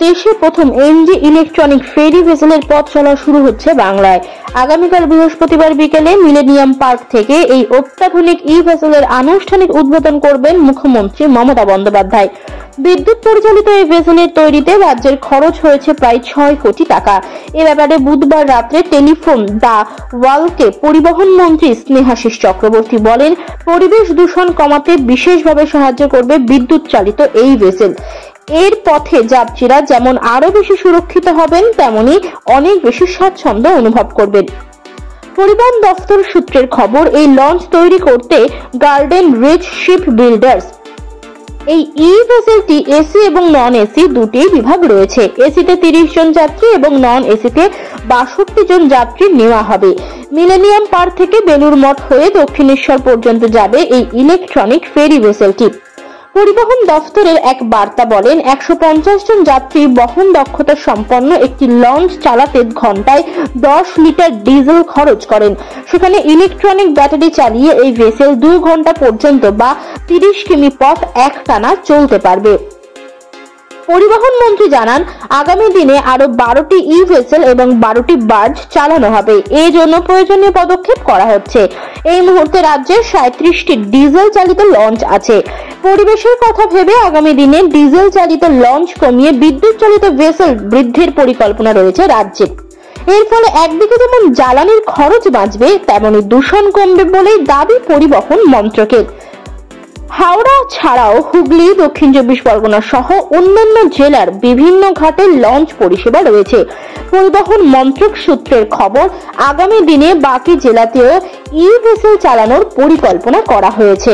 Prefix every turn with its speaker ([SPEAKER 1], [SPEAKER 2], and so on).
[SPEAKER 1] দেশে প্রথম NG electronic ফেরি ভেসেলের পথ চলা শুরু হচ্ছে বাংলায়। আগামীকাল বৃহস্পতিবার বিকেলে মিলেনিয়াম পার্ক থেকে এই অত্যাধুনিক ই ভেসেলের আনুষ্ঠানিক উদ্বোধন করবেন মুখ্যমন্ত্রী মমতা বন্দ্যোপাধ্যায়। বিদ্যুৎ পরিচালিত এই ভেসেলের তৈরিতে রাজ্যের খরচ হয়েছে প্রায় 6 কোটি টাকা। এ ব্যাপারে বুধবার রাত্রে টেলিফোন দা ওয়ালকে পরিবহন মন্ত্রী স্নেহাশিস চক্রবর্তী বলেন, পরিবেশ দূষণ কমাতে বিশেষভাবে সাহায্য করবে বিদ্যুৎ চালিত এই ভেসেল। এর পথে যাত্রীরা যেমন আরো বেশি সুরক্ষিত হবেন, তেমনি অনেক বেশি স্বাচ্ছন্দ্য অনুভব করবেন। পরিবহন দফতর সূত্রের খবর, এই লঞ্চ তৈরি করতে গার্ডেন রিচ শিপ বিল্ডার্স এই ই ভেসেলটি এসি এবং নন এসি দুটি বিভাগ রয়েছে। এসিতে 30 জন যাত্রী এবং নন এসিতে 62 জন যাত্রী নেওয়া হবে। মিলেনিয়াম পার্ক থেকে বেলুর মঠ হয়ে দক্ষিণেশ্বর পর্যন্ত যাবে এই ইলেকট্রনিক ফেরি ভেসেলটি। পরিবহন দফতরের এক বার্তা বলেন, 150 জন যাত্রী বহন দক্ষতা সম্পন্ন একটি লঞ্চ চালাতে ঘন্টায় 10 লিটার ডিজেল খরচ করেন। সেখানে ইলেকট্রনিক ব্যাটারি চালিয়ে এই ভেসেল 2 ঘন্টা পর্যন্ত বা 30 কিমি পথ একটানা চলতে পারবে। পরিবহন মন্ত্রী জানান, আগামী দিনে আরো 12টি ই ভেসেল এবং 12টি বার্জ চালানো হবে। এই জন্য প্রয়োজনীয় পদক্ষেপ করা হচ্ছে। এই মুহূর্তে রাজ্যে 37টি ডিজেল চালিত লঞ্চ আছে। পরিবেশের কথা ভেবে আগামী দিনে ডিজেল চালিত লঞ্চ কমিয়ে বিদ্যুৎ চালিত ভেসেল বৃদ্ধির পরিকল্পনা রয়েছে রাজ্যে। এর ফলে একদিকে যেমন জ্বালানির খরচ বাঁচবে, তেমনি দূষণ কমবে বলেই দাবি পরিবহন মন্ত্রকের। হাওড়া ছাড়াও হুগলি, দক্ষিণ 24 পরগনা সহ অন্যান্য জেলার বিভিন্ন ঘাটে লঞ্চ পরিষেবা রয়েছে। পরিবহন মন্ত্রক সূত্রের খবর, আগামী দিনে বাকি জেলাতেও ই ভেসেল চালানোর পরিকল্পনা করা হয়েছে।